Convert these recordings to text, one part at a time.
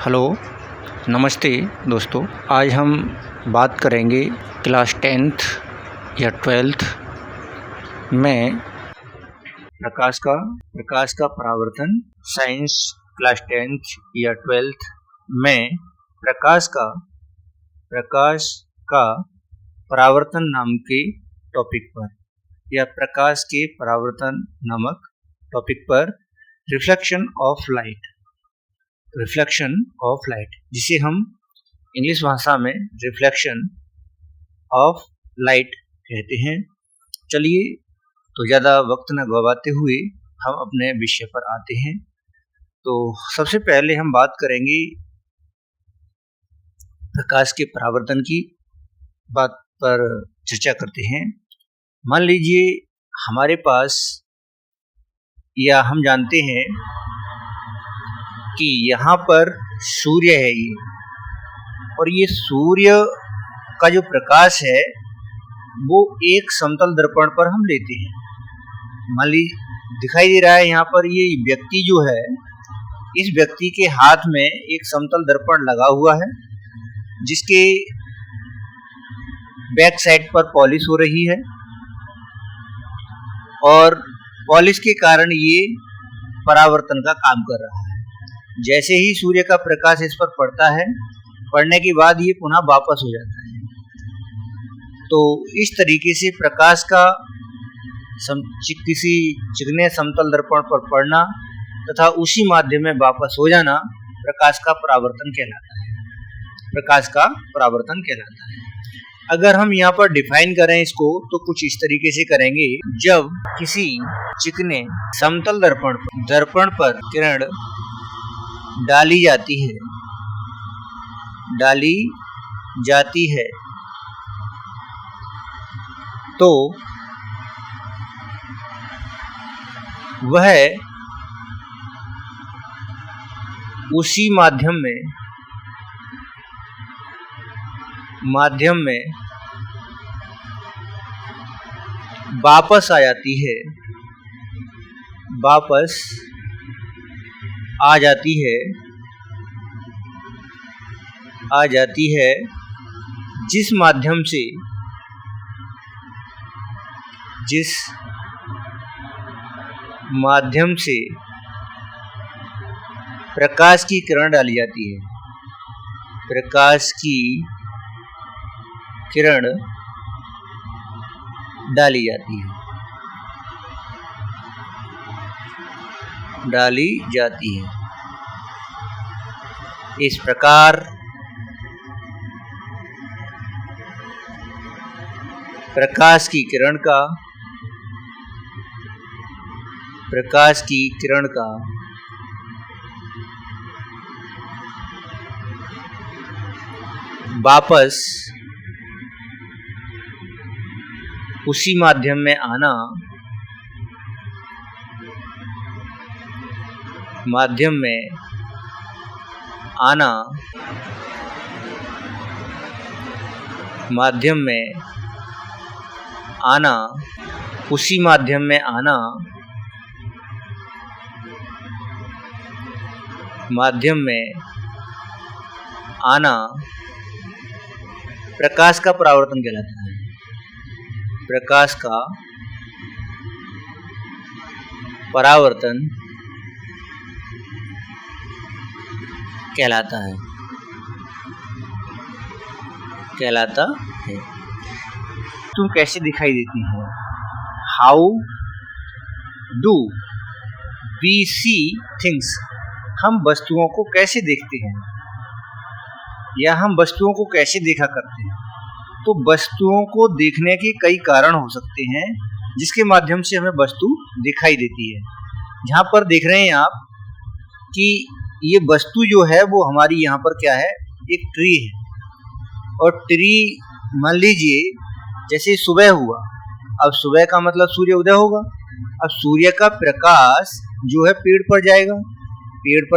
Hello, नमस्ते दोस्तों। आज हम बात करेंगे क्लास 10th या 12th में प्रकाश का परावर्तन। साइंस क्लास 10th या 12th में प्रकाश का परावर्तन नाम के टॉपिक पर या प्रकाश के परावर्तन नामक टॉपिक पर रिफ्लेक्शन ऑफ लाइट, जिसे हम इंग्लिश भाषा में रिफ्लेक्शन ऑफ लाइट कहते हैं। चलिए, तो ज़्यादा वक्त न गवाते हुए हम अपने विषय पर आते हैं। तो सबसे पहले हम बात करेंगे प्रकाश के परावर्तन की बात पर चर्चा करते हैं। मान लीजिए हमारे पास, या हम जानते हैं कि यहाँ पर सूर्य है और ये सूर्य का जो प्रकाश है वो एक समतल दर्पण पर हम लेते हैं। मान लीजिए दिखाई दे रहा है यहाँ पर ये व्यक्ति जो है, इस व्यक्ति के हाथ में एक समतल दर्पण लगा हुआ है जिसके बैक साइड पर पॉलिश हो रही है और पॉलिश के कारण ये परावर्तन का काम कर रहा है। जैसे ही सूर्य का प्रकाश इस पर पड़ता है, पड़ने के बाद ये पुनः वापस हो जाता है। तो इस तरीके से प्रकाश का किसी चिकने समतल दर्पण पर पड़ना तथा उसी माध्यम में वापस हो जाना प्रकाश का परावर्तन कहलाता है। अगर हम यहाँ पर डिफाइन करें इसको तो कुछ इस तरीके से करेंगे। जब किसी चिकने समतल दर्पण पर किरण डाली जाती है तो वह उसी माध्यम में वापस आ जाती है जिस माध्यम से प्रकाश की किरण डाली जाती है। इस प्रकार प्रकाश की किरण का वापस उसी माध्यम में आना प्रकाश का परावर्तन कहलाता है। प्रकाश का परावर्तन कहलाता है। तुम कैसे दिखाई देती हैं? How do we see things? हम वस्तुओं को कैसे देखते हैं या हम वस्तुओं को कैसे देखा करते हैं? तो वस्तुओं को देखने के कई कारण हो सकते हैं जिसके माध्यम से हमें वस्तु दिखाई देती है। जहाँ पर देख रहे हैं आप कि ये वस्तु जो है वो हमारी यहाँ पर क्या है, एक ट्री है। और ट्री, मान लीजिए जैसे सुबह हुआ, अब सुबह का मतलब सूर्य उदय होगा। अब सूर्य का प्रकाश जो है पेड़ पर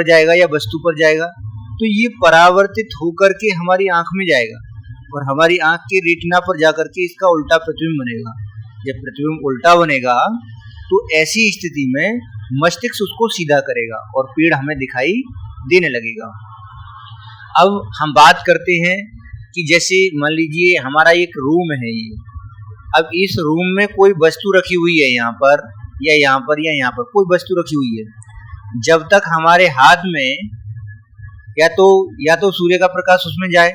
जाएगा या वस्तु पर जाएगा, तो ये परावर्तित होकर के हमारी आंख में जाएगा और हमारी आंख के रेटिना पर जाकर के इसका उल्टा प्रतिबिंब बनेगा। जब प्रतिबिंब उल्टा बनेगा तो ऐसी स्थिति में मस्तिष्क उसको सीधा करेगा और पेड़ हमें दिखाई देने लगेगा। अब हम बात करते हैं कि जैसे मान लीजिए हमारा एक रूम है ये, अब इस रूम में कोई वस्तु रखी हुई है, यहाँ पर या यहाँ पर या यहाँ पर कोई वस्तु रखी हुई है। जब तक हमारे हाथ में या तो सूर्य का प्रकाश उसमें जाए,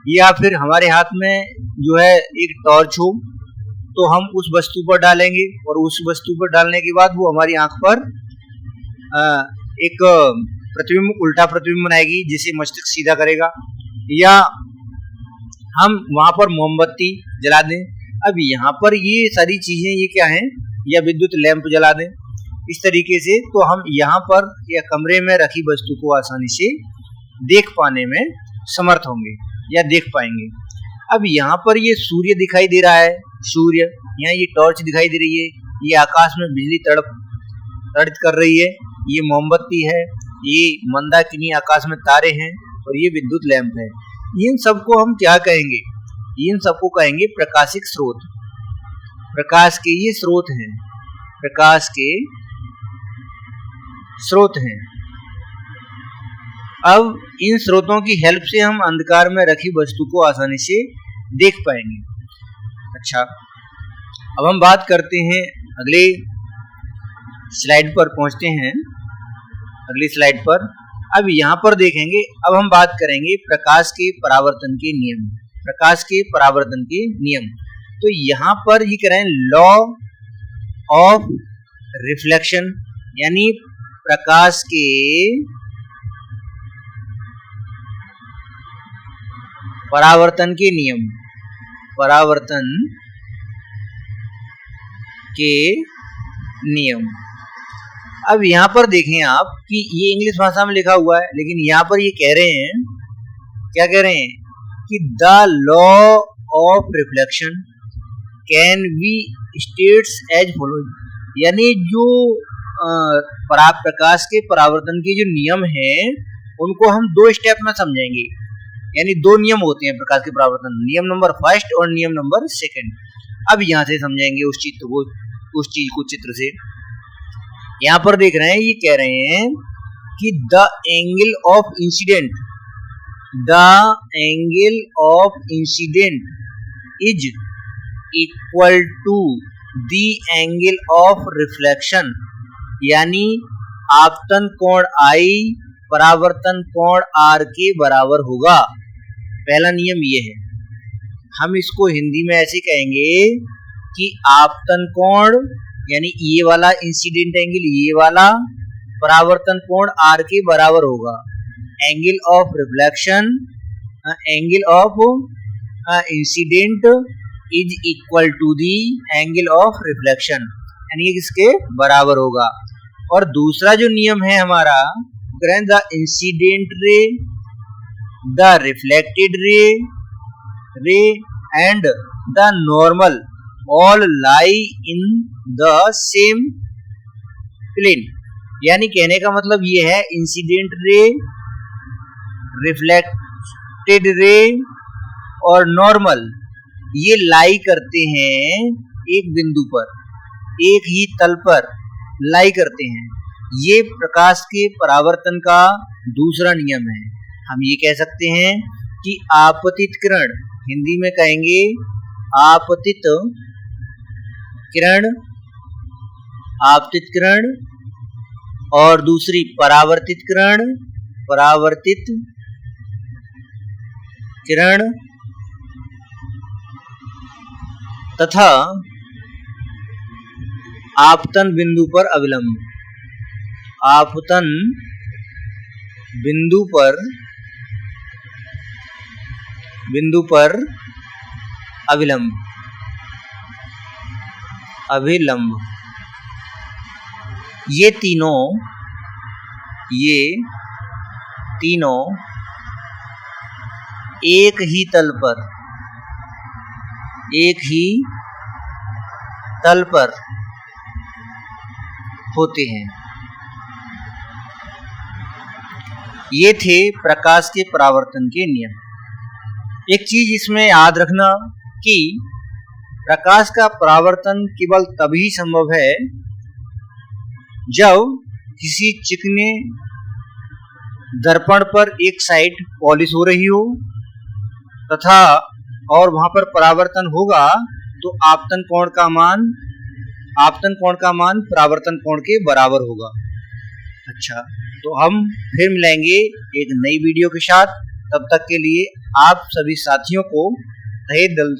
या फिर हमारे हाथ में जो है एक टॉर्च हो, तो हम उस वस्तु पर डालेंगे और उस वस्तु पर डालने के बाद वो हमारी आंख पर एक प्रतिबिंब, उल्टा प्रतिबिंब बनाएगी, जिसे मस्तिष्क सीधा करेगा। या हम वहां पर मोमबत्ती जला दें। अब यहाँ पर ये सारी चीजें ये क्या हैं, या विद्युत लैंप जला दें। इस तरीके से तो हम यहाँ पर या कमरे में रखी वस्तु को आसानी से देख पाने में समर्थ होंगे या देख पाएंगे। अब यहाँ पर ये सूर्य दिखाई दे रहा है, सूर्य, यहाँ ये टॉर्च दिखाई दे रही है, ये आकाश में बिजली तड़प कर रही है, ये मोमबत्ती है, ये मंदाकिनी आकाश में तारे हैं और ये विद्युत लैंप है। इन सबको हम क्या कहेंगे, इन सबको कहेंगे प्रकाशिक स्रोत। प्रकाश के ये स्रोत हैं, प्रकाश के स्रोत हैं। अब इन स्रोतों की हेल्प से हम अंधकार में रखी वस्तु को आसानी से देख पाएंगे। अच्छा, अब हम बात करते हैं, अगले स्लाइड पर पहुंचते हैं, अगली स्लाइड पर। अब यहाँ पर देखेंगे, अब हम बात करेंगे प्रकाश के परावर्तन के नियम। प्रकाश के परावर्तन के नियम, तो यहाँ पर ये कह रहे हैं लॉ ऑफ रिफ्लेक्शन, यानी प्रकाश के परावर्तन के नियम, परावर्तन के नियम। अब यहाँ पर देखें आप कि ये इंग्लिश भाषा में लिखा हुआ है, लेकिन यहाँ पर ये कह रहे हैं, क्या कह रहे हैं कि the law of reflection can be states as following, यानी जो प्रकाश के परावर्तन के जो नियम हैं उनको हम दो स्टेप में समझेंगे। यानी दो नियम होते हैं प्रकाश के परावर्तन, नियम नंबर फर्स्ट और नियम नंबर सेकंड। अब यहाँ से समझेंगे उस चीज को चित्र से। यहाँ पर देख रहे हैं, ये कह रहे हैं कि the angle of incident, the angle of incident is equal to the angle of reflection, यानी आपतन कोण I परावर्तन कोण R के बराबर होगा। पहला नियम ये है। हम इसको हिंदी में ऐसे कहेंगे कि आपतन कोण यानी ये वाला इंसिडेंट एंगल, ये वाला परावर्तन कोण R के बराबर होगा। Angle of reflection, angle of incident is equal to the angle of reflection, यानी ये किसके बराबर होगा। और दूसरा जो नियम है हमारा, the incident ray, the reflected ray and the normal all lie in the same plane, यानी कहने का मतलब ये है इंसिडेंट रे, रिफ्लेक्टेड रे और नॉर्मल ये लाई करते हैं एक बिंदु पर, एक ही तल पर लाई करते हैं। ये प्रकाश के परावर्तन का दूसरा नियम है। हम ये कह सकते हैं कि आपतित किरण, हिंदी में कहेंगे आपतित किरण, आपतित किरण, और दूसरी परावर्तित किरण, परावर्तित किरण, तथा आपतन बिंदु पर अविलंब, आपतन बिंदु पर अविलंब, अभिलंब। ये तीनों एक ही तल पर होते हैं। ये थे प्रकाश के परावर्तन के नियम। एक चीज इसमें याद रखना कि प्रकाश का परावर्तन केवल तभी संभव है जब किसी चिकने दर्पण पर एक साइड पॉलिश हो रही हो तथा और वहां पर परावर्तन होगा तो आपतन कोण का मान परावर्तन कोण के बराबर होगा। अच्छा, तो हम फिर मिलेंगे एक नई वीडियो के साथ। तब तक के लिए आप सभी साथियों को तहे दिल